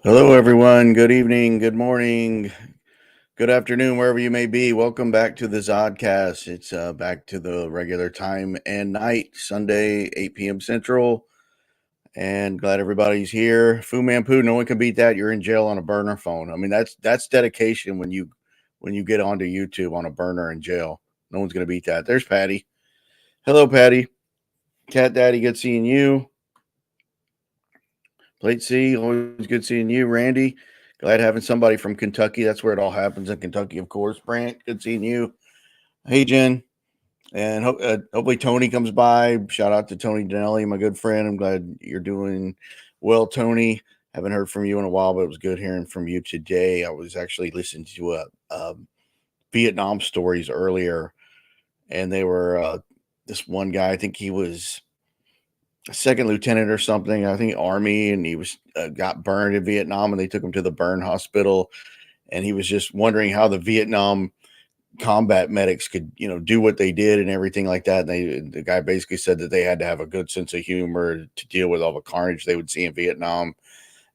Hello, everyone. Good evening, good morning, good afternoon, wherever you may be. Welcome back to the Zodcast. It's back to the regular time and night, Sunday, 8 p.m. Central. And glad everybody's here. Fu Manpu, no one can beat that. You're in jail on a burner phone. I mean, that's dedication when you get onto YouTube on a burner in jail. No one's gonna beat that. There's Patty. Hello, Patty. Cat Daddy, good seeing you. Plate C, always good seeing you, Randy. Glad having somebody from Kentucky. That's where it all happens in Kentucky, of course. Brant, good seeing you. Hey, Jen. And hopefully Tony comes by. Shout out to Tony Denelli, my good friend. I'm glad you're doing well, Tony. Haven't heard from you in a while, but it was good hearing from you today. I was actually listening to Vietnam stories earlier, and they were this one guy. I think he was a second lieutenant or something. I think Army, and he was got burned in Vietnam, and they took him to the burn hospital. And he was just wondering how the Vietnam combat medics could, do what they did and everything like that. And the guy basically said that they had to have a good sense of humor to deal with all the carnage they would see in Vietnam,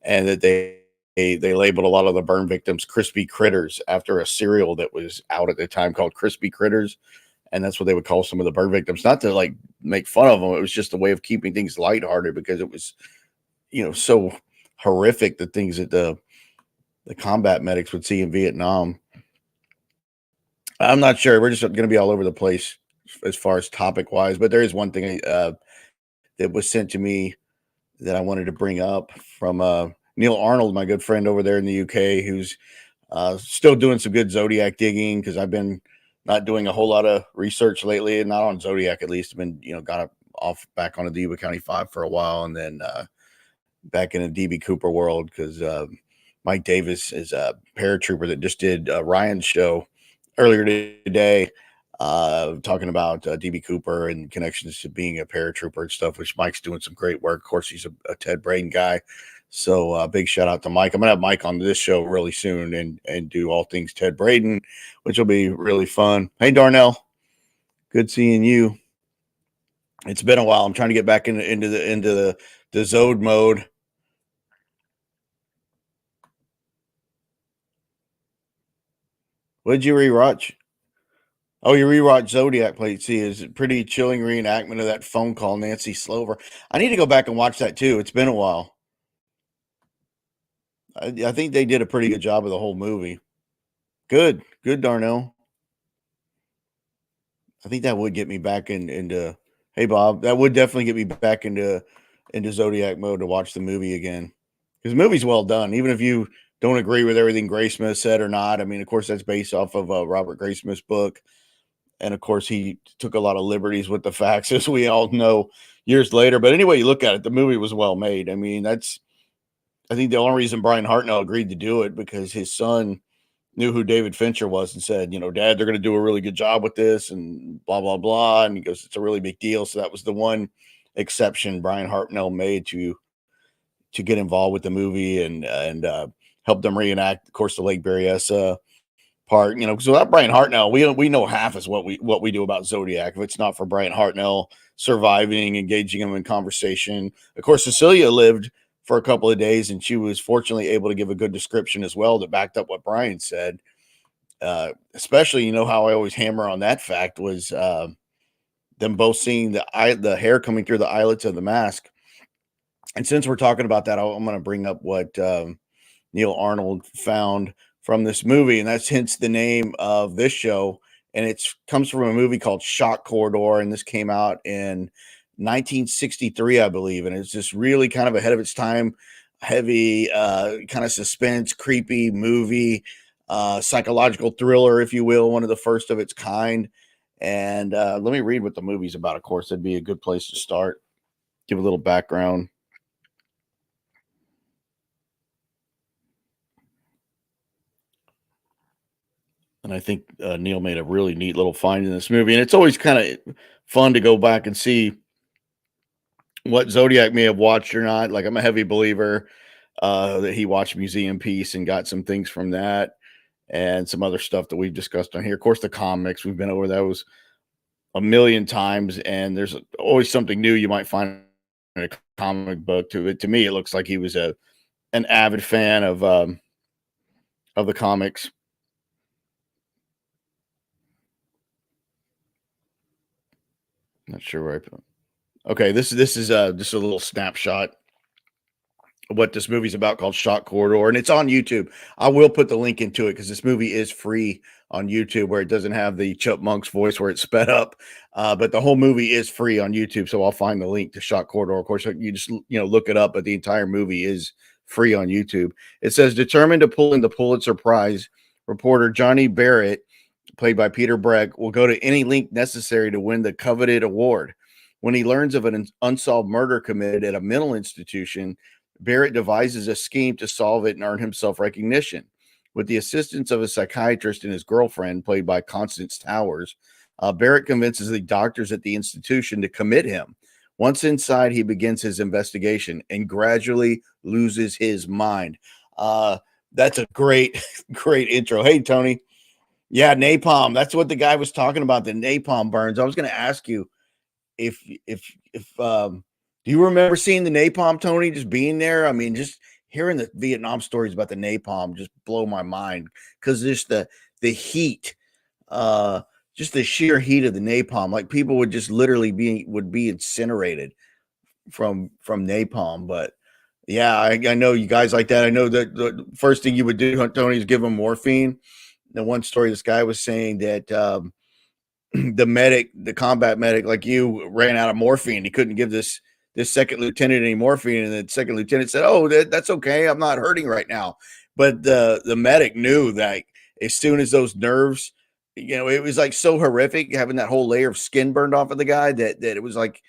and that they labeled a lot of the burn victims crispy critters after a cereal that was out at the time called Crispy Critters, and that's what they would call some of the burn victims. Not to like make fun of them, it was just a way of keeping things lighthearted because it was, so horrific the things that the combat medics would see in Vietnam. I'm not sure. We're just going to be all over the place as far as topic wise, but there is one thing that was sent to me that I wanted to bring up from Neil Arnold, my good friend over there in the UK, who's still doing some good Zodiac digging because I've been not doing a whole lot of research lately, and not on Zodiac at least. I've been, got off back on the Yuba County 5 for a while, and then back in the DB Cooper world because Mike Davis is a paratrooper that just did Ryan's show earlier today, talking about DB Cooper and connections to being a paratrooper and stuff, which Mike's doing some great work. Of course, he's a Ted Braden guy. So big shout out to Mike. I'm gonna have Mike on this show really soon and do all things Ted Braden, which will be really fun. Hey Darnell, good seeing you. It's been a while. I'm trying to get back into the Zod mode. What did you rewatch? Oh, you rewatch Zodiac Plate C. Is a pretty chilling reenactment of that phone call, Nancy Slover. I need to go back and watch that too. It's been a while. I think they did a pretty good job of the whole movie. Good, Darnell. I think that would get me back into. Hey, Bob, that would definitely get me back into Zodiac mode to watch the movie again because the movie's well done. Even if you don't agree with everything Graysmith said or not, I mean, of course, that's based off of Robert Graysmith's book. And of course, he took a lot of liberties with the facts, as we all know years later. But anyway, you look at it, the movie was well made. I mean, I think the only reason Brian Hartnell agreed to do it because his son knew who David Fincher was and said, Dad, they're going to do a really good job with this and blah, blah, blah. And he goes, it's a really big deal. So that was the one exception Brian Hartnell made to get involved with the movie and help them reenact, of course, the Lake Berryessa part, because without Brian Hartnell, we know half as what we do about Zodiac. If it's not for Brian Hartnell surviving, engaging him in conversation. Of course, Cecilia lived for a couple of days, and she was fortunately able to give a good description as well that backed up what Brian said. Especially, how I always hammer on that fact was them both seeing the hair coming through the eyelets of the mask. And since we're talking about that, I'm going to bring up what Neil Arnold found from this movie, and that's hence the name of this show. And it comes from a movie called Zod Corridor, and this came out in 1963, I believe. And it's just really kind of ahead of its time, heavy, kind of suspense, creepy movie, psychological thriller, if you will, one of the first of its kind. And let me read what the movie's about. Of course, that'd be a good place to start. Give a little background. And I think Neil made a really neat little find in this movie. And it's always kind of fun to go back and see what Zodiac may have watched or not. Like, I'm a heavy believer that he watched Museum Piece and got some things from that and some other stuff that we've discussed on here. Of course, the comics, we've been over those a million times, and there's always something new you might find in a comic book. To me, it looks like he was a an avid fan of the comics. Not sure where I put. Okay, this is just a little snapshot what this movie's about called Shock Corridor, and it's on YouTube. I will put the link into it because this movie is free on YouTube, where it doesn't have the Chipmunk's voice where it's sped up. But the whole movie is free on YouTube, so I'll find the link to Shock Corridor. Of course, you just look it up, but the entire movie is free on YouTube. It says determined to pull in the Pulitzer Prize, reporter Johnny Barrett, played by Peter Breck, will go to any length necessary to win the coveted award. When he learns of an unsolved murder committed at a mental institution, Barrett devises a scheme to solve it and earn himself recognition. With the assistance of a psychiatrist and his girlfriend, played by Constance Towers, Barrett convinces the doctors at the institution to commit him. Once inside, he begins his investigation and gradually loses his mind. That's a great, great intro. Hey, Tony. Yeah, napalm. That's what the guy was talking about, the napalm burns. I was going to ask you if do you remember seeing the napalm, Tony, just being there? I mean, just hearing the Vietnam stories about the napalm just blow my mind because just the heat, uh, just the sheer heat of the napalm. Like people would just literally be incinerated from napalm. But yeah, I know you guys like that. I know that the first thing you would do, Tony, is give them morphine. The one story, this guy was saying that the combat medic, like you, ran out of morphine. He couldn't give this second lieutenant any morphine, and the second lieutenant said, "Oh, that's okay. I'm not hurting right now." But the medic knew that as soon as those nerves, it was like so horrific having that whole layer of skin burned off of the guy that it was like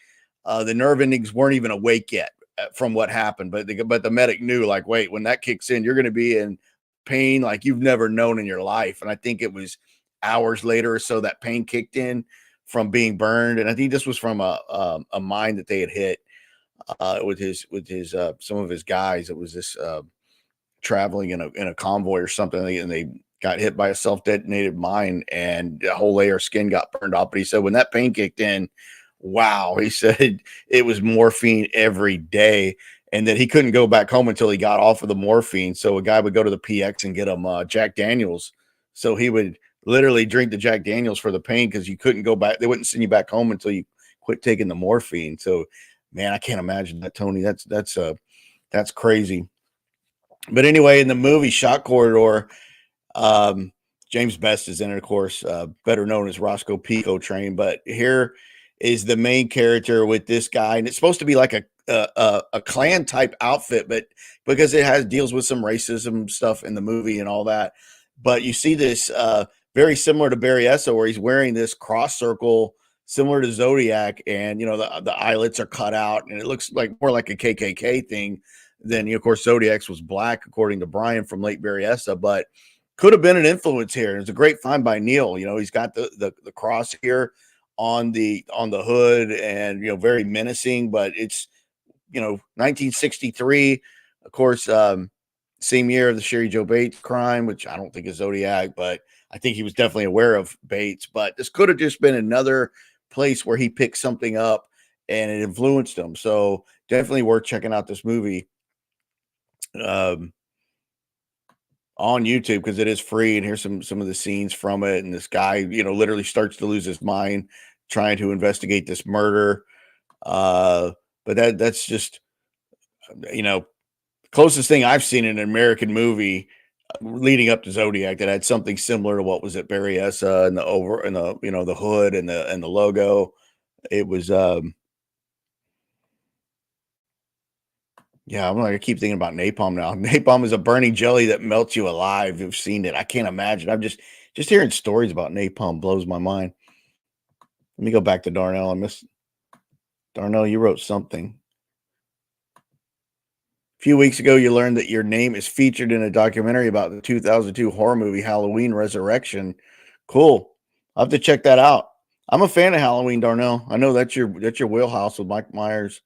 the nerve endings weren't even awake yet from what happened. But the medic knew, like, wait, when that kicks in, you're going to be in pain like you've never known in your life. And I think it was hours later or so that pain kicked in from being burned. And I think this was from a mine that they had hit with his some of his guys. It was this traveling in a convoy or something, and they got hit by a self-detonated mine, and a whole layer of skin got burned off. But he said when that pain kicked in, wow, he said it was morphine every day, and that he couldn't go back home until he got off of the morphine. So a guy would go to the PX and get him Jack Daniels. So he would literally drink the Jack Daniels for the pain because you couldn't go back. They wouldn't send you back home until you quit taking the morphine. So, man, I can't imagine that, Tony. That's crazy. But anyway, in the movie Shock Corridor, James Best is in it, of course, better known as Roscoe P. Coltrane. But here is the main character with this guy, and it's supposed to be like a clan type outfit, but because it has deals with some racism stuff in the movie and all that. But you see this very similar to Berryessa, where he's wearing this cross circle similar to Zodiac, and the eyelets are cut out, and it looks like more like a KKK thing than of course Zodiac's was black, according to Brian from Lake Berryessa, but could have been an influence here. It's a great find by Neil. He's got the cross here on the hood, and very menacing, but it's 1963, of course, same year of the Sherry Joe Bates crime, which I don't think is Zodiac, but I think he was definitely aware of Bates. But this could have just been another place where he picked something up and it influenced him. So definitely worth checking out this movie um, on YouTube because it is free. And here's some of the scenes from it. And this guy, literally starts to lose his mind trying to investigate this murder. But that's just, closest thing I've seen in an American movie leading up to Zodiac that had something similar to what was at Berryessa and the hood and the logo. It was yeah, I'm like I keep thinking about napalm now. Napalm is a burning jelly that melts you alive. You've seen it. I can't imagine. I'm just hearing stories about napalm blows my mind. Let me go back to Darnell. I miss Darnell. You wrote something. A few weeks ago, you learned that your name is featured in a documentary about the 2002 horror movie Halloween Resurrection. Cool. I'll have to check that out. I'm a fan of Halloween, Darnell. I know that's your wheelhouse with Mike Myers.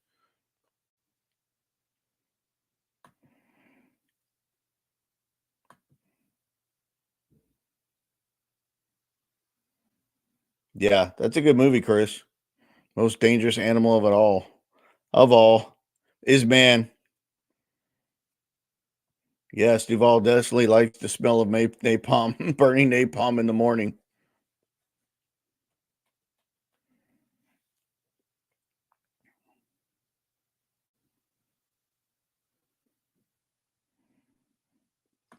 Yeah, that's a good movie, Chris. Most dangerous animal of it all. Of all is man. Yes, Duval definitely likes the smell of napalm, burning napalm in the morning.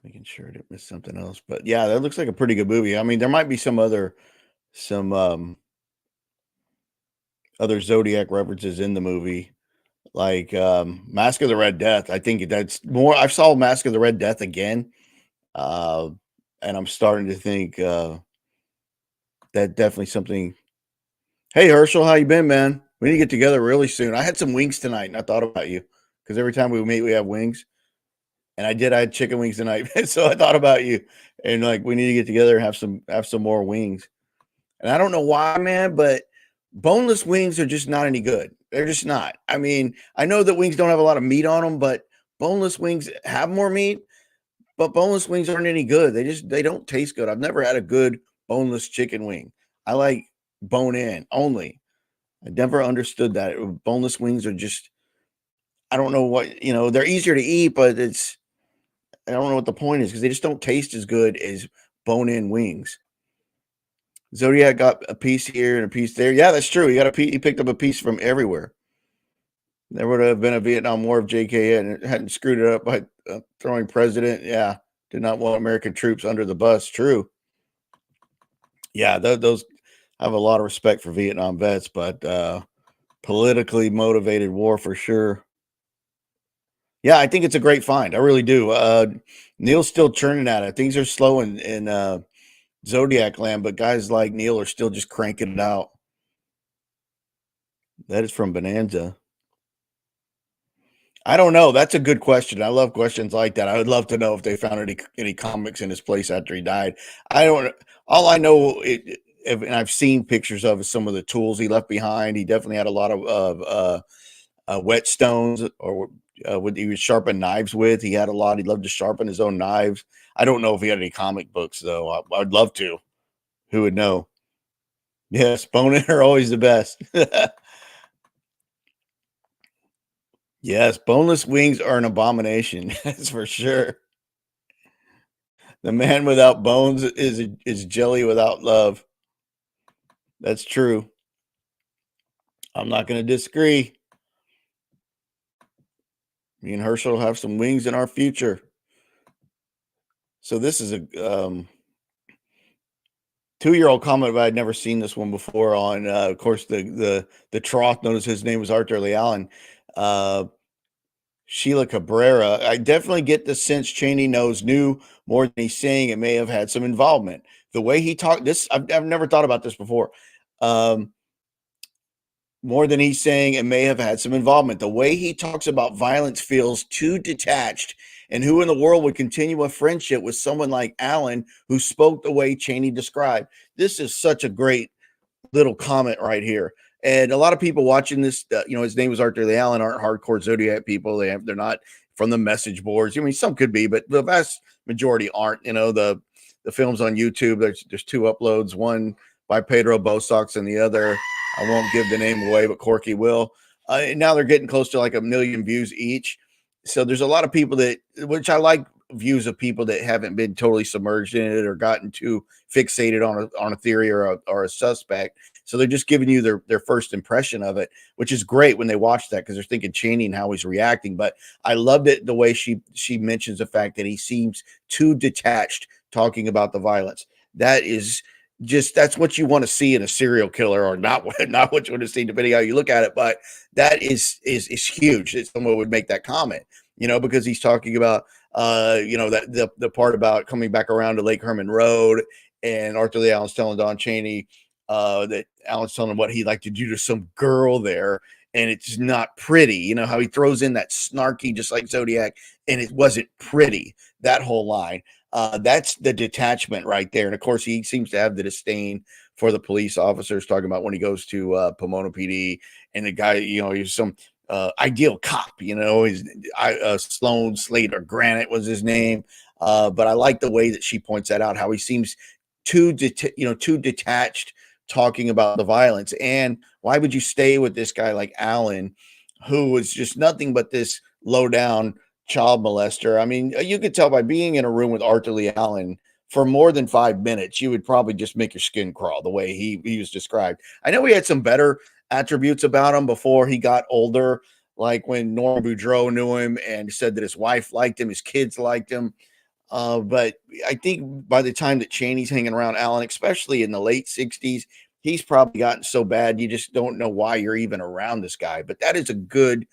Making sure I didn't miss something else. But yeah, that looks like a pretty good movie. I mean, there might be some other Zodiac references in the movie, like Mask of the Red Death. I think that's more. I saw Mask of the Red Death again, uh, and I'm starting to think that definitely something. Hey Herschel, how you been, man? We need to get together really soon. I had some wings tonight, and I thought about you because every time we meet, we have wings, and I did. I had chicken wings tonight, so I thought about you, and like we need to get together and have some more wings. And I don't know why, man, but boneless wings are just not any good. They're just not. I mean, I know that wings don't have a lot of meat on them, but boneless wings have more meat, but boneless wings aren't any good. They don't taste good. I've never had a good boneless chicken wing. I like bone in only. I never understood that. Boneless wings are just I don't know what, they're easier to eat, but I don't know what the point is because they just don't taste as good as bone in wings. Zodiac got a piece here and a piece there. Yeah, that's true. He picked up a piece from everywhere. There would have been a Vietnam War if JK hadn't screwed it up by throwing president. Yeah, did not want American troops under the bus. True. Yeah, those I have a lot of respect for Vietnam vets, but politically motivated war for sure. Yeah, I think it's a great find. I really do. Neil's still churning at it. Things are slow in Zodiac land, but guys like Neil are still just cranking it out. That is from Bonanza. I don't know. That's a good question. I love questions like that. I would love to know if they found any comics in his place after he died. I don't. All I know, and I've seen pictures of some of the tools he left behind. He definitely had a lot of whetstones, or what he would sharpen knives with. He had a lot. He loved to sharpen his own knives. I don't know if he had any comic books though. I'd love to. Who would know? Yes, bone are always the best. Yes, boneless wings are an abomination. That's for sure. The man without bones is jelly without love. That's true. I'm not going to disagree. Me and Herschel have some wings in our future. So this is a 2-year-old comment, but I'd never seen this one before. On, of course, the troth known as his name was Arthur Lee Allen. Uh, Sheila Cabrera. I definitely get the sense Cheney knew more than he's saying. It may have had some involvement. The way he talked, I've never thought about this before. Um, More than he's saying, it may have had some involvement. The way he talks about violence feels too detached. And who in the world would continue a friendship with someone like Allen, who spoke the way Cheney described? This is such a great little comment right here. And a lot of people watching this, his name was Arthur Lee Allen, aren't hardcore Zodiac people. They're not from the message boards. I mean, some could be, but the vast majority aren't. The films on YouTube. There's two uploads, one by Pedro Bosox and the other, I won't give the name away, but Corky will. And now they're getting close to like 1 million views each. So there's a lot of people which I like, views of people that haven't been totally submerged in it or gotten too fixated on a theory or a suspect. So they're just giving you their first impression of it, which is great when they watch that because they're thinking Cheney and how he's reacting. But I loved it the way she mentions the fact that he seems too detached talking about the violence. That is that's what you want to see in a serial killer, or not not what you want to see, depending how you look at it. But that is huge that someone would make that comment, because he's talking about that the part about coming back around to Lake Herman Road, and Arthur Lee Allen's telling Don Cheney that Allen's telling him what he'd like to do to some girl there, and it's not pretty. You know how he throws in that snarky, just like Zodiac, and it wasn't pretty. That whole line. That's the detachment right there. And of course, he seems to have the disdain for the police officers, talking about when he goes to Pomona PD, and the guy, he's some ideal cop, he's Sloan Slater Granite was his name. But I like the way that she points that out, how he seems too detached talking about the violence. And why would you stay with this guy like Allen, who was just nothing but this low down child molester. I mean, you could tell by being in a room with Arthur Lee Allen for more than 5 minutes, you would probably just make your skin crawl the way he was described. I know he had some better attributes about him before he got older, like when Norman Boudreau knew him and said that his wife liked him, his kids liked him. But I think by the time that Cheney's hanging around Allen, especially in the late 60s, he's probably gotten so bad you just don't know why you're even around this guy. But that is a good,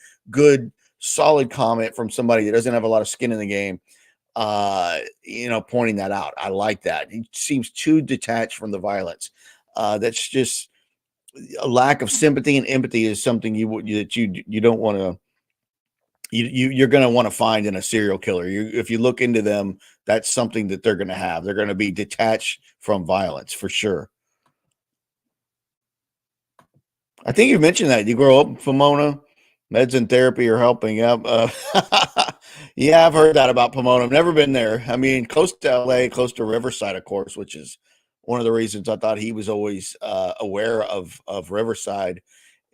solid comment from somebody that doesn't have a lot of skin in the game. Pointing that out. I like that. He seems too detached from the violence. That's just a lack of sympathy and empathy is something you don't want to you're going to want to find in a serial killer. If you look into them, that's something that they're going to have. They're going to be detached from violence for sure. I think you mentioned that you grow up in Pomona, meds and therapy are helping out. Yeah, I've heard that about Pomona. I've never been there. I mean, close to LA, close to Riverside, of course, which is one of the reasons I thought he was always aware of Riverside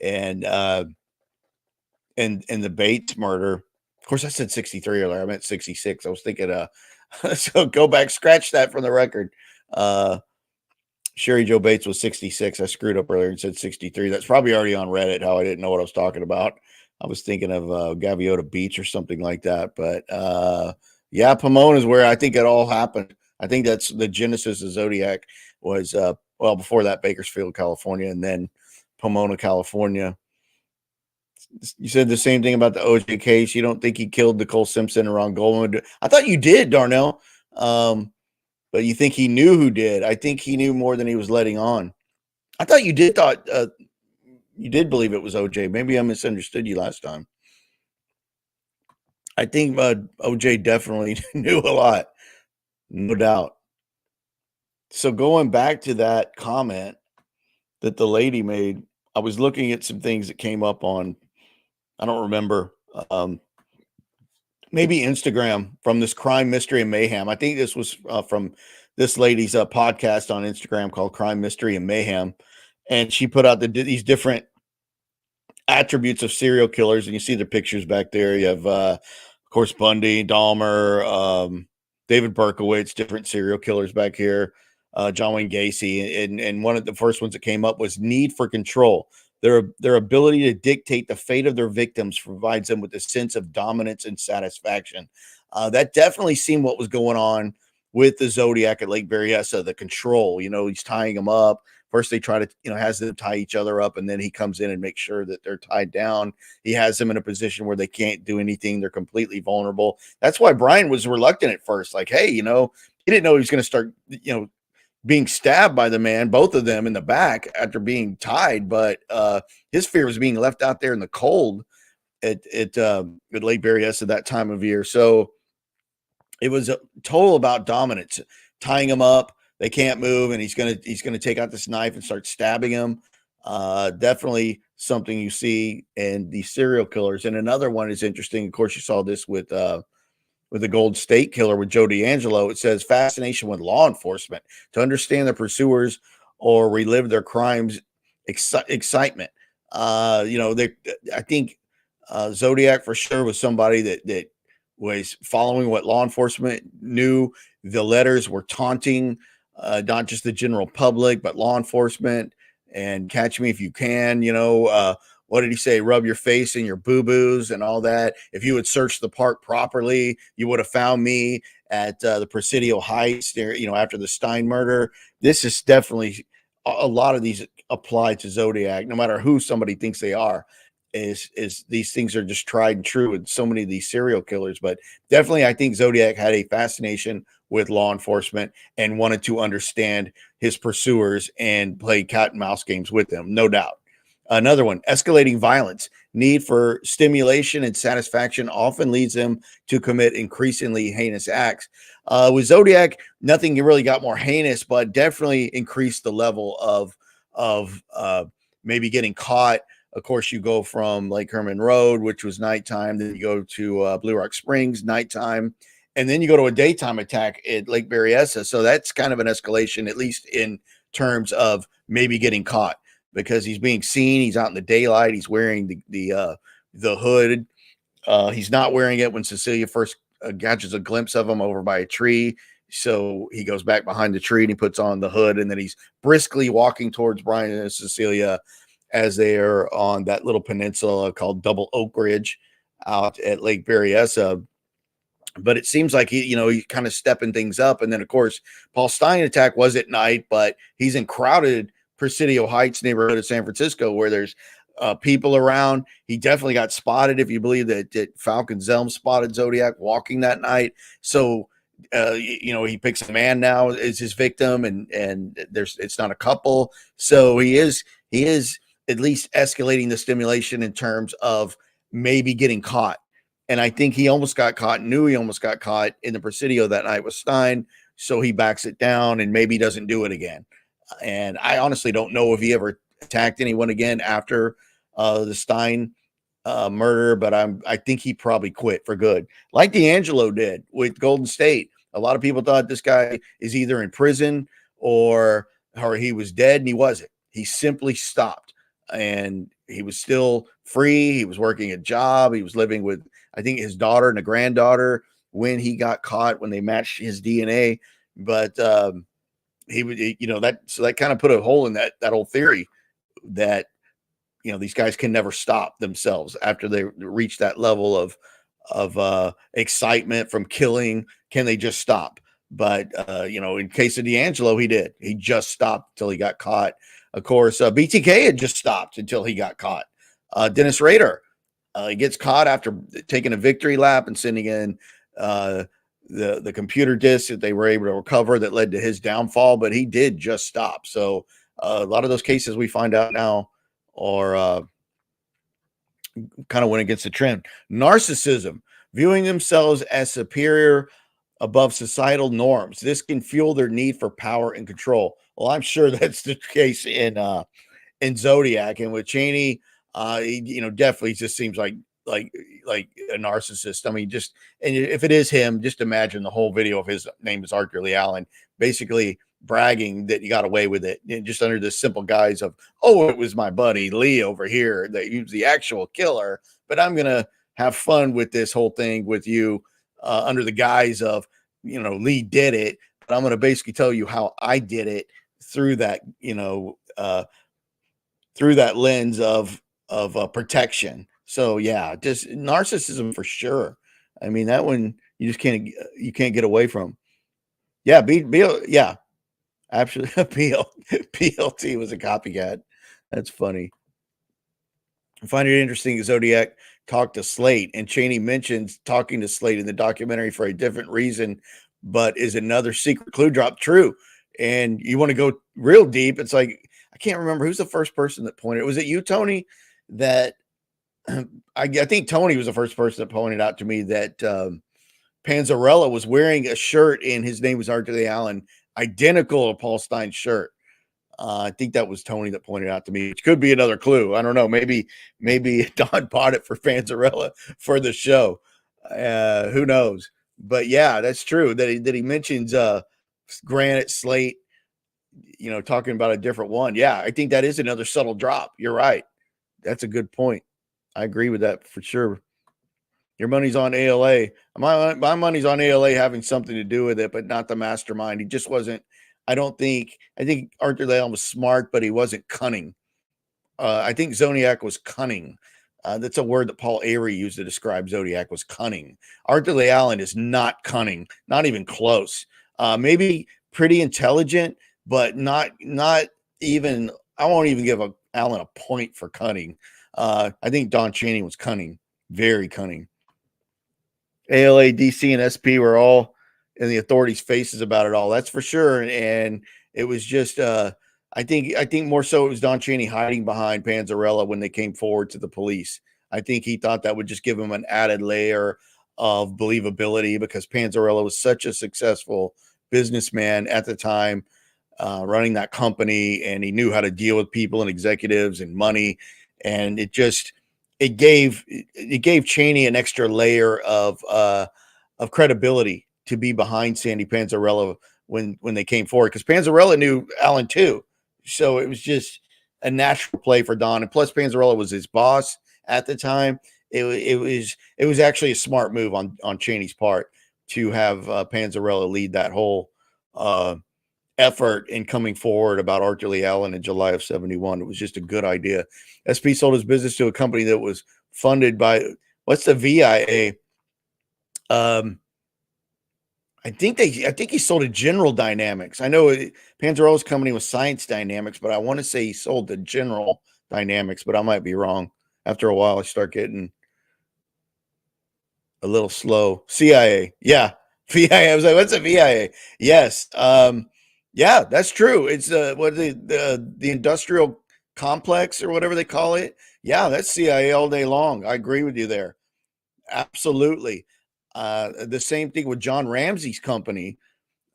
and and the Bates murder. Of course, I said 63 earlier. I meant 66. I was thinking, so go back, scratch that from the record. Sherry Joe Bates was 66. I screwed up earlier and said 63. That's probably already on Reddit, how I didn't know what I was talking about. I was thinking of Gaviota Beach or something like that. But yeah, Pomona is where I think it all happened. I think that's the genesis of Zodiac was, before that, Bakersfield, California, and then Pomona, California. You said the same thing about the OJ case. You don't think he killed Nicole Simpson or Ron Goldman? I thought you did, Darnell. But you think he knew who did? I think he knew more than he was letting on. I thought you did you did believe it was OJ. Maybe I misunderstood you last time. I think OJ definitely knew a lot, no doubt. So going back to that comment that the lady made, I was looking at some things that came up on, I don't remember, maybe Instagram, from this Crime, Mystery, and Mayhem. I think this was from this lady's podcast on Instagram called Crime, Mystery, and Mayhem. And she put out these different attributes of serial killers. And you see the pictures back there. You have, of course, Bundy, Dahmer, David Berkowitz, different serial killers back here, John Wayne Gacy. And one of the first ones that came up was need for control. Their ability to dictate the fate of their victims provides them with a sense of dominance and satisfaction. That definitely seemed what was going on with the Zodiac at Lake Berryessa, the control. He's tying them up. First, they try to, has them tie each other up, and then he comes in and makes sure that they're tied down. He has them in a position where they can't do anything. They're completely vulnerable. That's why Brian was reluctant at first. Like, hey, he didn't know he was going to start, being stabbed by the man, both of them in the back after being tied. But his fear was being left out there in the cold at Lake Berryessa at that time of year. So it was a total about dominance, tying him up. They can't move, and he's gonna take out this knife and start stabbing him. Definitely something you see in the serial killers. And another one is interesting. Of course, you saw this with the Gold State Killer with Joe D'Angelo. It says fascination with law enforcement to understand their pursuers or relive their crimes. Excitement. I think Zodiac for sure was somebody that was following what law enforcement knew. The letters were taunting, not just the general public, but law enforcement. And catch me if you can, what did he say? Rub your face in your boo-boos and all that. If you had searched the park properly, you would have found me at the Presidio Heights there, after the Stein murder. This is definitely a lot of these apply to Zodiac, no matter who somebody thinks they are. Is these things are just tried and true with so many of these serial killers. But definitely, I think Zodiac had a fascination with law enforcement and wanted to understand his pursuers and play cat and mouse games with them, no doubt. Another one, escalating violence. Need for stimulation and satisfaction often leads them to commit increasingly heinous acts. With Zodiac, nothing really got more heinous, but definitely increased the level of maybe getting caught. Of course, you go from Lake Herman Road, which was nighttime, then you go to Blue Rock Springs, nighttime, and then you go to a daytime attack at Lake Berryessa. So that's kind of an escalation, at least in terms of maybe getting caught, because he's being seen. He's out in the daylight. He's wearing the hood. He's not wearing it when Cecilia first catches a glimpse of him over by a tree. So he goes back behind the tree and he puts on the hood, and then he's briskly walking towards Brian and Cecilia as they are on that little peninsula called Double Oak Ridge out at Lake Berryessa. But it seems like he's kind of stepping things up. And then, of course, Paul Stine attack was at night, but he's in crowded Presidio Heights neighborhood of San Francisco where there's people around. He definitely got spotted, if you believe that Falcon Zelm spotted Zodiac walking that night. So, he picks a man now as his victim, and it's not a couple. So he is at least escalating the stimulation in terms of maybe getting caught. And I think he almost got caught, knew he almost got caught in the Presidio that night with Stein. So he backs it down and maybe doesn't do it again. And I honestly don't know if he ever attacked anyone again after the Stein murder, but I think he probably quit for good, like D'Angelo did with Golden State. A lot of people thought this guy is either in prison or he was dead, and he wasn't. He simply stopped, and he was still free. He was working a job. He was living with, I think, his daughter and a granddaughter when he got caught, when they matched his DNA. But he would, that kind of put a hole in that whole theory that, these guys can never stop themselves after they reach that level of excitement from killing. Can they just stop? But, in case of D'Angelo, he did. He just stopped until he got caught. Of course, BTK had just stopped until he got caught. Dennis Rader, he gets caught after taking a victory lap and sending in the computer disk that they were able to recover that led to his downfall, but he did just stop. So a lot of those cases we find out now are kind of went against the trend. Narcissism, viewing themselves as superior above societal norms. This can fuel their need for power and control. Well, I'm sure that's the case in Zodiac, and with Cheney, he, definitely just seems like a narcissist. I mean, and if it is him, just imagine the whole video of his name is Arthur Lee Allen, basically bragging that he got away with it, just under the simple guise of, oh, it was my buddy Lee over here that he was the actual killer, but I'm gonna have fun with this whole thing with you under the guise of, Lee did it, but I'm gonna basically tell you how I did it through that, through that lens of protection. So yeah, just narcissism for sure. I mean, that one you just can't get away from. Yeah, yeah, absolutely. PLT was a copycat. That's funny. I find it interesting. Zodiac talked to Slate, and Cheney mentions talking to Slate in the documentary for a different reason, but is another secret clue drop true? And you want to go real deep? It's like, I can't remember who's the first person that pointed. Was it you, Tony? That I think Tony was the first person that pointed out to me that Panzarella was wearing a shirt, and his name was Arthur Lee Allen, identical to Paul Stein's shirt. I think that was Tony that pointed out to me, which could be another clue. I don't know. Maybe Don bought it for Panzarella for the show. Who knows? But yeah, that's true that he mentions Granite Slate, talking about a different one. Yeah, I think that is another subtle drop. You're right. That's a good point. I agree with that for sure. Your money's on ALA. My money's on ALA having something to do with it, but not the mastermind. He just wasn't. I think Arthur Lee Allen was smart, but he wasn't cunning. I think Zodiac was cunning. That's a word that Paul Avery used to describe Zodiac, was cunning. Arthur Lee Allen is not cunning, not even close. Maybe pretty intelligent, but not even. I won't even give Allen a point for cunning. I think Don Cheney was cunning, very cunning. ALA, DC, and SP were all in the authorities' faces about it all. That's for sure. And it was just, I think more so it was Don Cheney hiding behind Panzarella when they came forward to the police. I think he thought that would just give him an added layer of believability because Panzarella was such a successful businessman at the time, running that company, and he knew how to deal with people and executives and money. And it gave Cheney an extra layer of credibility to be behind Sandy Panzarella when they came forward, because Panzarella knew Allen too. So it was just a natural play for Don. And plus Panzarella was his boss at the time. it was actually a smart move on Cheney's part to have Panzarella lead that whole effort in coming forward about Arthur Lee Allen in July of 71. It was just a good idea. SP sold his business to a company that was funded by, what's the VIA? I think he sold to General Dynamics. I know Panzarella's company was Science Dynamics, but I want to say he sold to General Dynamics, but I might be wrong. After a while, I start getting a little slow. CIA. Yeah. VIA. I was like, what's a VIA? Yes. Yeah, that's true. It's what the industrial complex or whatever they call it. Yeah, that's CIA all day long. I agree with you there. Absolutely. The same thing with John Ramsey's company.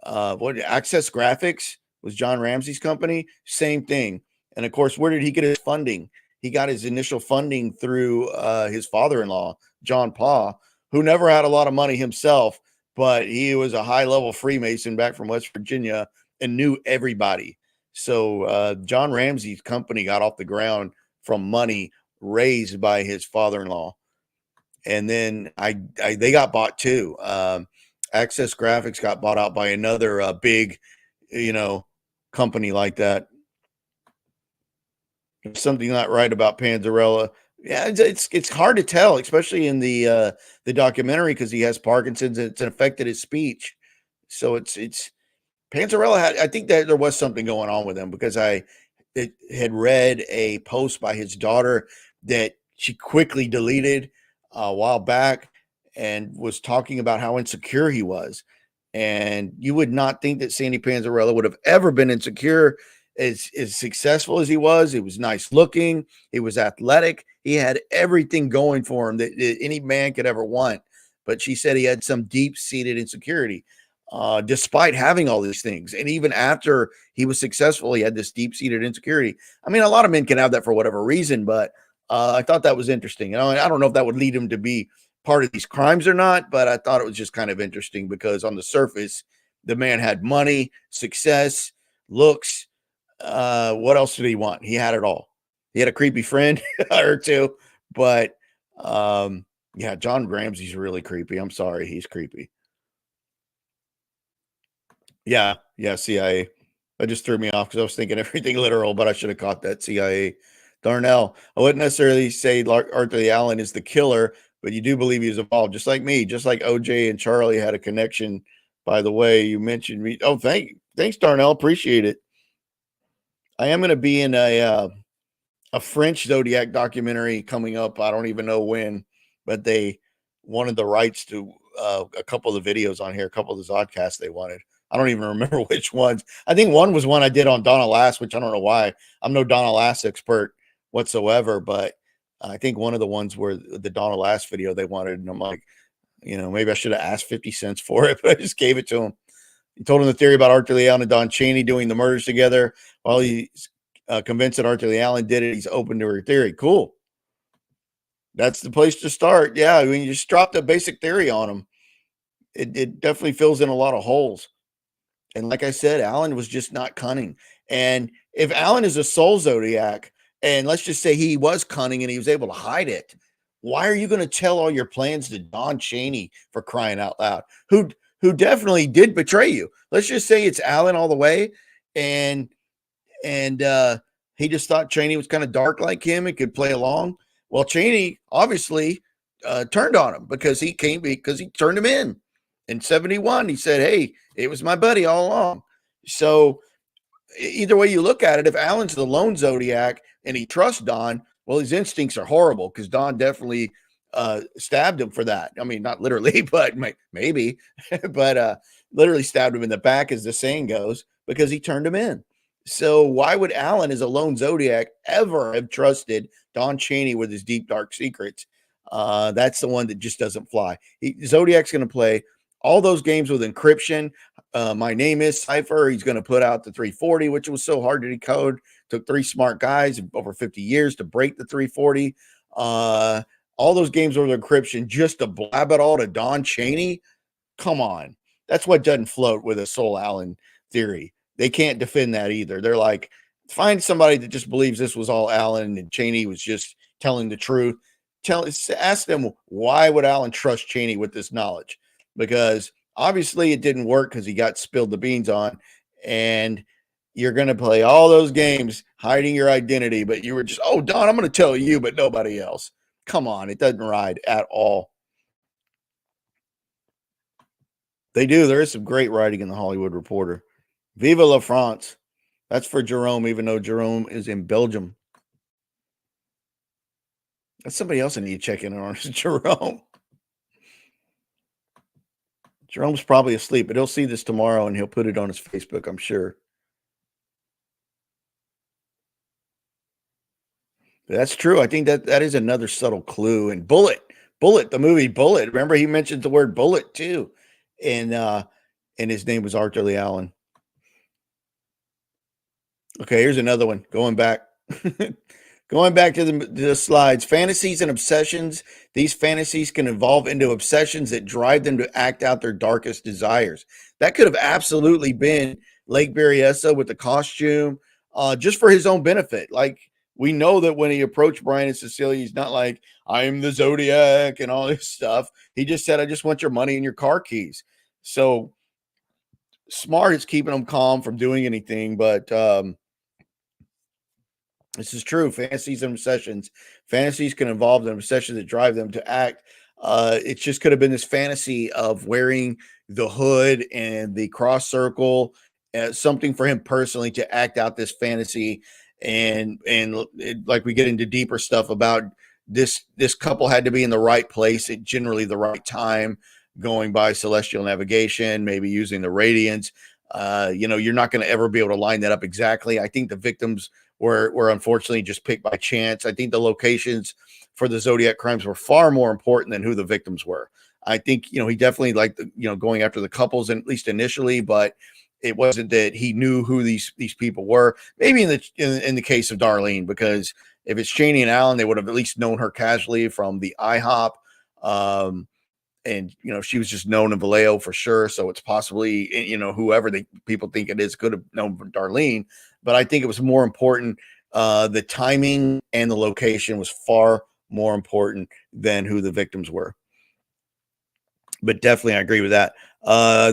What Access Graphics was John Ramsey's company. Same thing. And of course, where did he get his funding? He got his initial funding through his father-in-law, John Paw, who never had a lot of money himself, but he was a high-level Freemason back from West Virginia and knew everybody. So John Ramsey's company got off the ground from money raised by his father-in-law. And then they got bought too. Access Graphics got bought out by another big, company like that. There's something not right about Panzarella. Yeah, it's hard to tell, especially in the documentary, because he has Parkinson's and it's affected his speech. So it's Panzarella I think that there was something going on with him, because I had read a post by his daughter that she quickly deleted a while back, and was talking about how insecure he was. And you would not think that Sandy Panzarella would have ever been insecure. As successful as he was nice looking, he was athletic, he had everything going for him that any man could ever want. But she said he had some deep-seated insecurity, despite having all these things. And even after he was successful, he had this deep-seated insecurity. I mean, a lot of men can have that for whatever reason, but I thought that was interesting. I don't know if that would lead him to be part of these crimes or not, but I thought it was just kind of interesting, because on the surface, the man had money, success, looks. What else did he want? He had it all. He had a creepy friend or two, but yeah, John Ramsey's really creepy. I'm sorry, he's creepy. Yeah, CIA. That just threw me off, because I was thinking everything literal, but I should have caught that. CIA. Darnell. I wouldn't necessarily say Arthur Lee Allen is the killer, but you do believe he was involved, just like me, just like OJ and Charlie had a connection. By the way, you mentioned me. Oh, thanks, Darnell. Appreciate it. I am going to be in a French Zodiac documentary coming up. I don't even know when, but they wanted the rights to a couple of the videos on here, a couple of the Zodcasts they wanted. I don't even remember which ones. I think one was one I did on Donna Lass, which I don't know why. I'm no Donna Lass expert whatsoever, but I think one of the ones were the Donna Lass video they wanted. And I'm like, maybe I should have asked 50 cents for it, but I just gave it to him. He told him the theory about Arthur Lee Allen and Don Cheney doing the murders together. While he's convinced that Arthur Lee Allen did it, he's open to her theory. Cool. That's the place to start. Yeah, I mean, you just drop the basic theory on him. It definitely fills in a lot of holes. And like I said, Allen was just not cunning. And if Allen is a soul Zodiac, and let's just say he was cunning and he was able to hide it, why are you going to tell all your plans to Don Cheney, for crying out loud, who definitely did betray you? Let's just say it's Allen all the way, and he just thought Cheney was kind of dark like him and could play along. Well, Cheney obviously turned on him, because he turned him in 71. He said, hey, it was my buddy all along. So either way you look at it, if Allen's the lone Zodiac and he trusts Don, well, his instincts are horrible, because Don definitely stabbed him for that. I mean, not literally, but maybe, but literally stabbed him in the back, as the saying goes, because he turned him in. So why would Allen, as a lone Zodiac, ever have trusted Don Cheney with his deep, dark secrets? That's the one that just doesn't fly. Zodiac's going to play all those games with encryption. My name is Cypher. He's going to put out the 340, which was so hard to decode. Took 3 smart guys over 50 years to break the 340. All those games with encryption just to blab it all to Don Cheney. Come on. That's what doesn't float with a Soul Allen theory. They can't defend that either. They're like, find somebody that just believes this was all Allen and Cheney was just telling the truth. ask them, why would Allen trust Cheney with this knowledge? Because obviously it didn't work because he got spilled the beans on, and you're going to play all those games hiding your identity, but you were just, oh, Don, I'm going to tell you, but nobody else. Come on, it doesn't ride at all. They do. There is some great writing in the Hollywood Reporter. Viva la France. That's for Jerome, even though Jerome is in Belgium. That's somebody else I need to check in on. Jerome. Jerome's probably asleep, but he'll see this tomorrow and he'll put it on his Facebook, I'm sure. That's true. I think that is another subtle clue. And Bullet, the movie Bullet. Remember, he mentioned the word bullet too, and his name was Arthur Lee Allen. Okay, here's another one. Going back, going back to the slides. Fantasies and obsessions. These fantasies can evolve into obsessions that drive them to act out their darkest desires. That could have absolutely been Lake Berryessa with the costume, just for his own benefit. Like, we know that when he approached Brian and Cecilia, he's not like, I'm the Zodiac and all this stuff. He just said, I just want your money and your car keys. So smart is keeping him calm from doing anything. But this is true. Fantasies and obsessions. Fantasies can involve in obsessions that drive them to act. It just could have been this fantasy of wearing the hood and the cross circle, something for him personally to act out this fantasy. And like we get into deeper stuff about this couple had to be in the right place at generally the right time, going by celestial navigation, maybe using the radiance. You're not going to ever be able to line that up exactly. I think the victims were unfortunately just picked by chance. I think the locations for the Zodiac crimes were far more important than who the victims were. I think, he definitely liked, going after the couples, at least initially, but it wasn't that he knew who these people were. Maybe in the case of Darlene, because if it's Cheney and Allen, they would have at least known her casually from the IHOP. And she was just known in Vallejo for sure. So it's possibly, whoever people think it is could have known Darlene. But I think it was more important. The timing and the location was far more important than who the victims were. But definitely, I agree with that.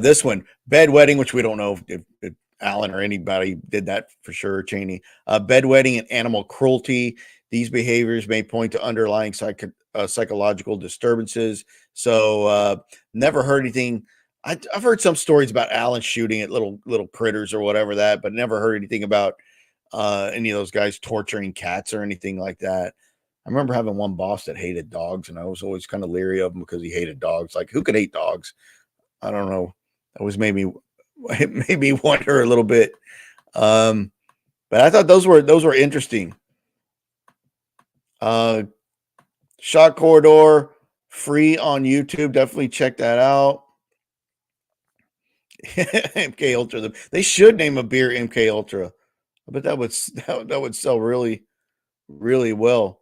This one, bedwetting, which we don't know if Allen or anybody did that for sure. Cheney, bedwetting and animal cruelty. These behaviors may point to underlying psychological disturbances. So never heard anything. I've heard some stories about Allen shooting at little critters or whatever that, but never heard anything about any of those guys torturing cats or anything like that. I remember having one boss that hated dogs, and I was always kind of leery of him because he hated dogs. Like, who could hate dogs? I don't know. It made me wonder a little bit. But I thought those were interesting. Zod Corridor, free on YouTube. Definitely check that out. MK Ultra. They should name a beer MK Ultra. I bet that would sell really, really well.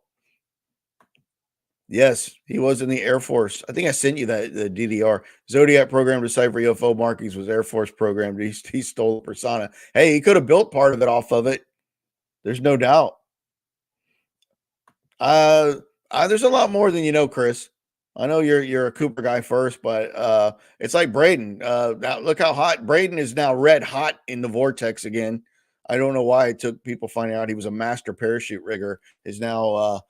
Yes, he was in the Air Force. I think I sent you the DDR. Zodiac program to decipher UFO markings was Air Force program. He stole the persona. Hey, he could have built part of it off of it. There's no doubt. There's a lot more than you know, Chris. I know you're a Cooper guy first, but it's like Braden. Now look how hot Braden is now. Red hot in the vortex again. I don't know why it took people finding out he was a master parachute rigger. Is now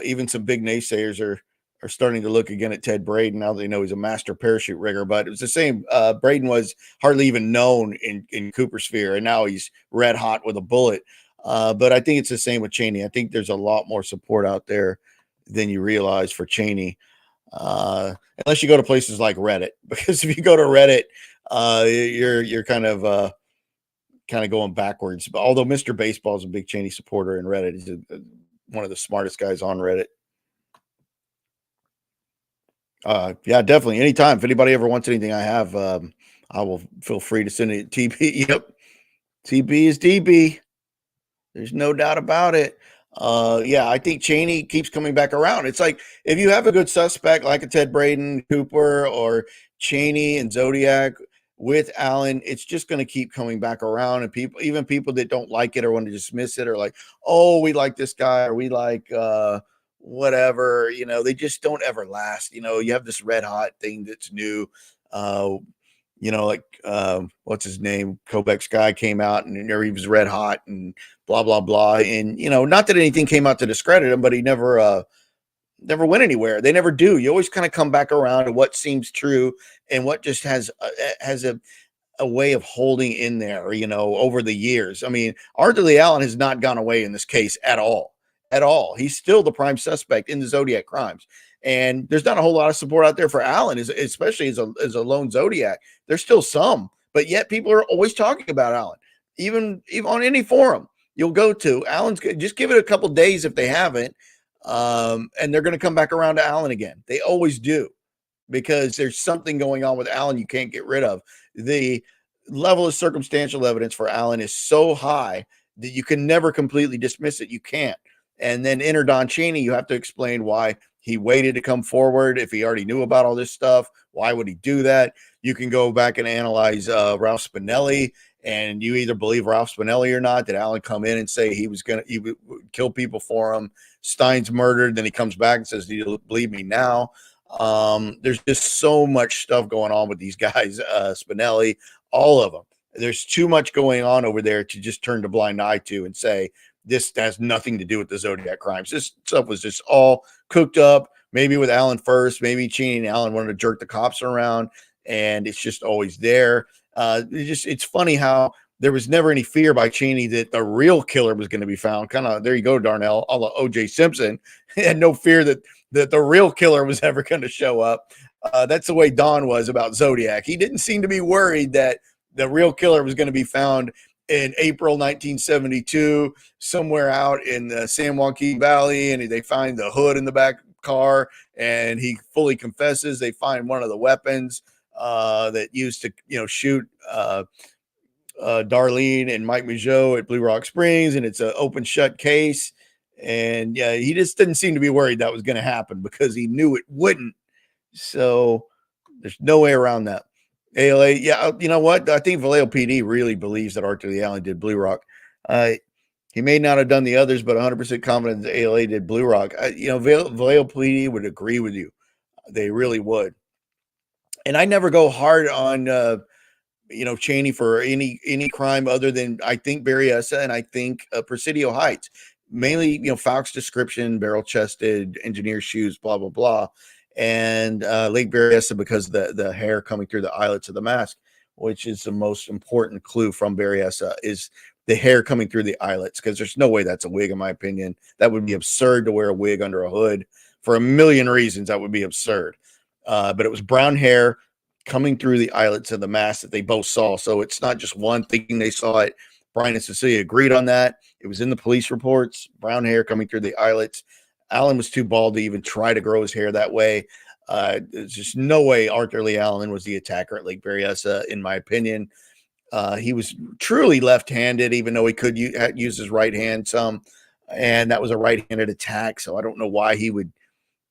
even some big naysayers are starting to look again at Ted Braden now they know he's a master parachute rigger. But it was the same. Braden was hardly even known in Cooper sphere, and now he's red hot with a bullet. But I think it's the same with Cheney. I think there's a lot more support out there than you realize for Cheney. Unless you go to places like Reddit, because if you go to Reddit, you're kind of going backwards. But although Mr. Baseball is a big Cheney supporter in Reddit, he's one of the smartest guys on Reddit. Yeah, definitely. Anytime. If anybody ever wants anything I have, I will feel free to send it. TB. Yep. TB is DB. There's no doubt about it. Yeah, I think Cheney keeps coming back around. It's like if you have a good suspect like a Ted Braden, Cooper, or Cheney and Zodiac with Allen, it's just going to keep coming back around. And even people that don't like it or want to dismiss it, are like, oh, we like this guy, or we like whatever, they just don't ever last. You have this red hot thing that's new. Uh, like what's his name? Kobek's guy came out and he was red hot and blah blah blah. And not that anything came out to discredit him, but he never went anywhere. They never do. You always kind of come back around to what seems true and what just has a way of holding in there, over the years. I mean, Arthur Lee Allen has not gone away in this case at all. At all. He's still the prime suspect in the Zodiac crimes. And there's not a whole lot of support out there for Allen, especially as a lone Zodiac. There's still some, but yet people are always talking about Allen. Even on any forum you'll go to, Allen's just give it a couple days if they haven't. And they're going to come back around to Allen again. They always do, because there's something going on with Allen you can't get rid of. The level of circumstantial evidence for Allen is so high that you can never completely dismiss it. You can't. And then enter Don Cheney. You have to explain why he waited to come forward. If he already knew about all this stuff, why would he do that? You can go back and analyze Ralph Spinelli, and you either believe Ralph Spinelli or not. Did Allen come in and say he would kill people for him? Stein's murdered. Then he comes back and says, "Do you believe me now?" There's just so much stuff going on with these guys, Spinelli, all of them. There's too much going on over there to just turn a blind eye to and say this has nothing to do with the Zodiac crimes. This stuff was just all cooked up, maybe with Allen first, maybe Cheney and Allen wanted to jerk the cops around, and it's just always there. It's funny how there was never any fear by Cheney that the real killer was going to be found. Kind of, there you go, Darnell, a la O.J. Simpson. He had no fear that the real killer was ever going to show up. That's the way Don was about Zodiac. He didn't seem to be worried that the real killer was going to be found in April 1972, somewhere out in the San Joaquin Valley, and they find the hood in the back car, and he fully confesses. They find one of the weapons that used to, shoot Darlene and Mike Migeau at Blue Rock Springs, and it's an open shut case. And yeah, he just didn't seem to be worried that was going to happen because he knew it wouldn't. So there's no way around that. ALA, yeah, you know what? I think Vallejo PD really believes that Arthur Lee Allen did Blue Rock. He may not have done the others, but 100% confident that ALA did Blue Rock. Vallejo PD would agree with you. They really would. And I never go hard on, Cheney for any crime other than, I think, Berryessa and I think Presidio Heights. Mainly, Fouke's description, barrel-chested, engineer shoes, blah, blah, blah. And Lake Berryessa because the hair coming through the eyelets of the mask, which is the most important clue from Berryessa, is the hair coming through the eyelets, because there's no way that's a wig, in my opinion. That would be absurd to wear a wig under a hood. For a million reasons, that would be absurd. But it was brown hair coming through the eyelets of the mask that they both saw. So it's not just one thinking they saw it. Brian and Cecilia agreed on that. It was in the police reports, brown hair coming through the eyelets. Allen was too bald to even try to grow his hair that way. There's just no way Arthur Lee Allen was the attacker at Lake Berryessa, in my opinion. He was truly left-handed, even though he could use his right hand some, and that was a right-handed attack. So I don't know why he would,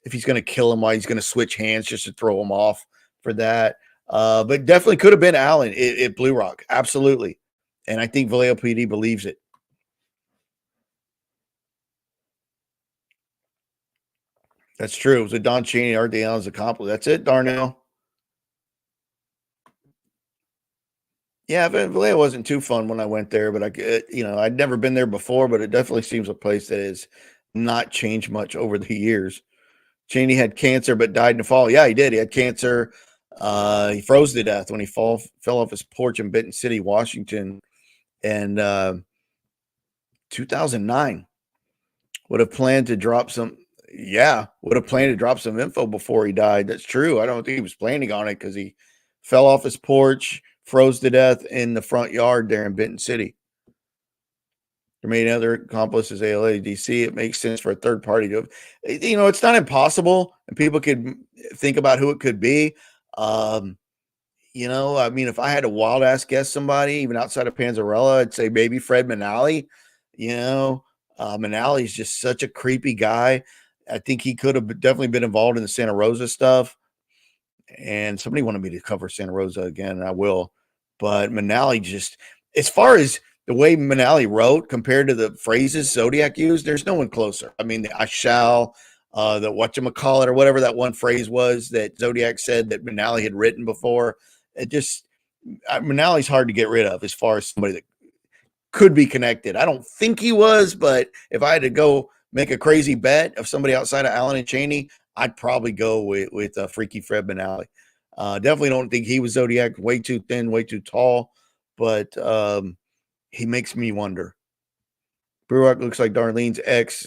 if he's going to kill him, why he's going to switch hands just to throw him off for that. But definitely could have been Allen at Blue Rock, absolutely. And I think Vallejo PD believes it. That's true. It was a Don Cheney, Art Allen's accomplice. That's it, Darnell. Yeah, Vallejo wasn't too fun when I went there, but I'd never been there before, but it definitely seems a place that has not changed much over the years. Cheney had cancer, but died in the fall. Yeah, he did. He had cancer. He froze to death when he fell off his porch in Benton City, Washington, and 2009. Would have planned to drop some info before he died. That's true. I don't think he was planning on it because he fell off his porch, froze to death in the front yard there in Benton City. There may be other accomplices, ALA, DC. It makes sense for a third party to, it's not impossible, and people could think about who it could be. If I had to wild ass guess somebody, even outside of Panzarella, I'd say maybe Fred Manali. Manali is just such a creepy guy. I think he could have definitely been involved in the Santa Rosa stuff. And somebody wanted me to cover Santa Rosa again, and I will. But Manali just, as far as the way Manali wrote compared to the phrases Zodiac used, there's no one closer. I mean, the I shall, the whatchamacallit or whatever that one phrase was that Zodiac said that Manali had written before. It just Manali's hard to get rid of as far as somebody that could be connected. I don't think he was, but if I had to go make a crazy bet of somebody outside of Allen and Cheney, I'd probably go with Freaky Fred Manali. Definitely don't think he was Zodiac. Way too thin, way too tall, but he makes me wonder. Bruac looks like Darlene's ex.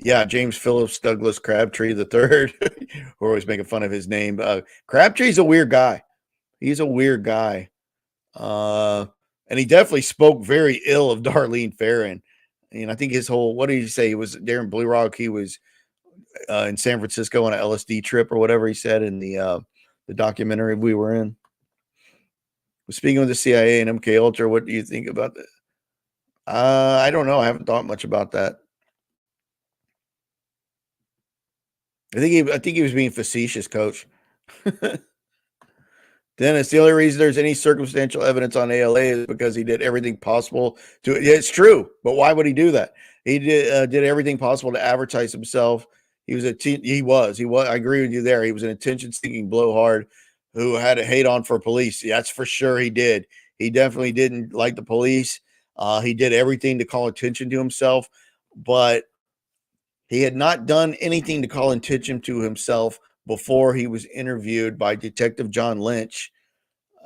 Yeah, James Phillips Douglas Crabtree the third. We're always making fun of his name. Crabtree's a weird guy. He's a weird guy. And he definitely spoke very ill of Darlene Ferrin. And I think his whole, what did he say? He was there in Blue Rock. He was in San Francisco on an LSD trip or whatever he said in the documentary we were in. Speaking of the CIA and MK Ultra, what do you think about that? I don't know. I haven't thought much about that. I think he was being facetious, Coach. Dennis, the only reason there's any circumstantial evidence on ALA is because he did everything possible to. It's true, but why would he do that? He did everything possible to advertise himself. He was he was. I agree with you there. He was an attention-seeking blowhard who had a hate on for police. That's for sure. He did. He definitely didn't like the police. He did everything to call attention to himself, but he had not done anything to call attention to himself before he was interviewed by Detective John Lynch,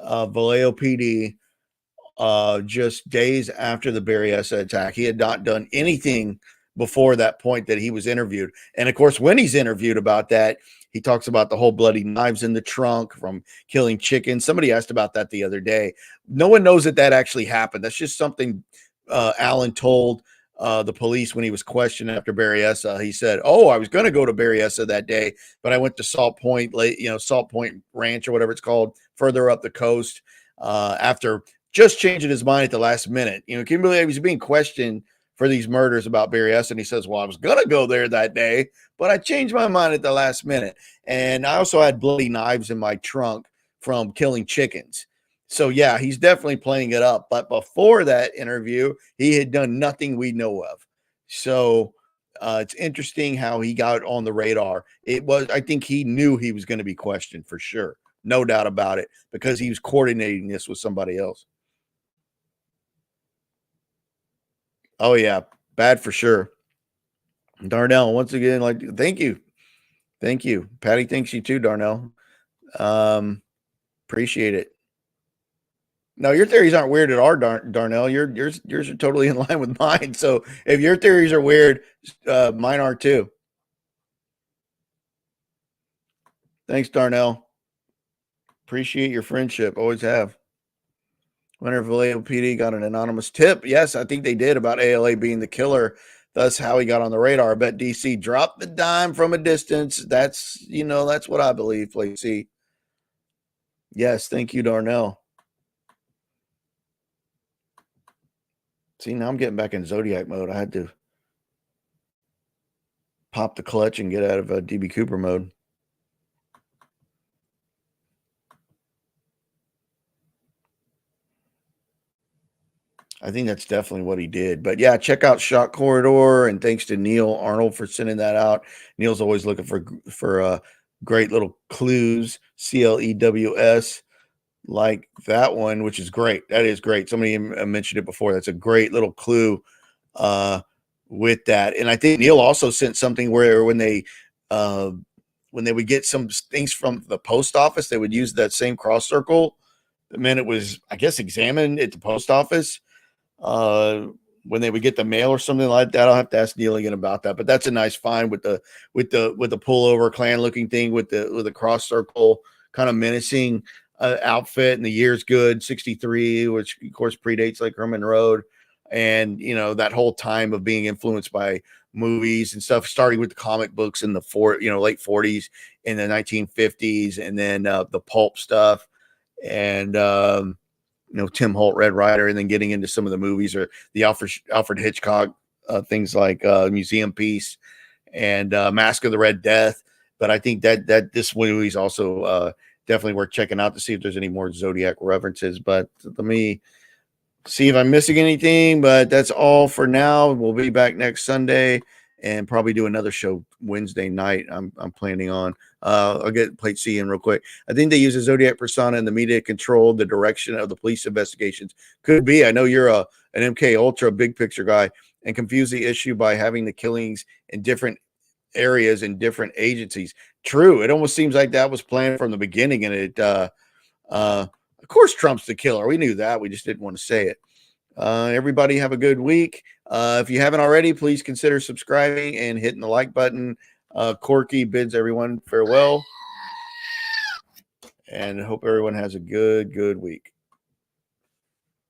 Vallejo PD, just days after the Berryessa attack. He had not done anything before that point that he was interviewed. And of course, when he's interviewed about that, he talks about the whole bloody knives in the trunk from killing chickens. Somebody asked about that the other day. No one knows that actually happened. That's just something Alan told the police when he was questioned after Berryessa. He said, "Oh, I was going to go to Berryessa that day, but I went to Salt Point Ranch or whatever it's called, further up the coast, after just changing his mind at the last minute." Can you believe he was being questioned for these murders about Berryessa, and he says, "Well, I was going to go there that day, but I changed my mind at the last minute, and I also had bloody knives in my trunk from killing chickens." So, yeah, he's definitely playing it up. But before that interview, he had done nothing we know of. So it's interesting how he got on the radar. I think he knew he was going to be questioned for sure. No doubt about it, because he was coordinating this with somebody else. Oh, yeah, bad for sure. Darnell, once again, thank you. Thank you. Patty thanks you too, Darnell. Appreciate it. No, your theories aren't weird at all, Darnell. Yours are totally in line with mine. So if your theories are weird, mine are too. Thanks, Darnell. Appreciate your friendship. Always have. Wonder if Vallejo PD got an anonymous tip. Yes, I think they did, about ALA being the killer. That's how he got on the radar. I bet DC dropped the dime from a distance. That's what I believe. Please see. Yes, thank you, Darnell. See, now I'm getting back in Zodiac mode. I had to pop the clutch and get out of DB Cooper mode. I think that's definitely what he did. But yeah, check out Zod Corridor, and thanks to Neil Arnold for sending that out. Neil's always looking for great little clues, CLEWS, like that one, which is great. That is great. Somebody mentioned it before. That's a great little clue with that. And I think Neil also sent something where when they would get some things from the post office, they would use that same cross circle. The man it was, I guess, examined at the post office. When they would get the mail or something like that. I'll have to ask Neil again about that. But that's a nice find with the pullover clan looking thing with the cross circle kind of menacing outfit, and the year's good, 63, which of course predates like Herman Road, and that whole time of being influenced by movies and stuff, starting with the comic books in the late 40s and the 1950s, and then the pulp stuff, and Tim Holt, Red Ryder, and then getting into some of the movies or the Alfred Hitchcock things like Museum Piece and Mask of the Red Death. But I think that this movie is also definitely worth checking out to see if there's any more Zodiac references. But let me see if I'm missing anything. But that's all for now. We'll be back next Sunday. and probably do another show Wednesday night. I'm planning on. I'll get plate C in real quick. I think they use a Zodiac persona in the media to control the direction of the police investigations. Could be. I know you're an MK Ultra big picture guy, and confuse the issue by having the killings in different areas and different agencies. True. It almost seems like that was planned from the beginning, and it of course Trump's the killer. We knew that. We just didn't want to say it. Everybody have a good week. If you haven't already, please consider subscribing and hitting the like button. Corky bids everyone farewell, and hope everyone has a good week.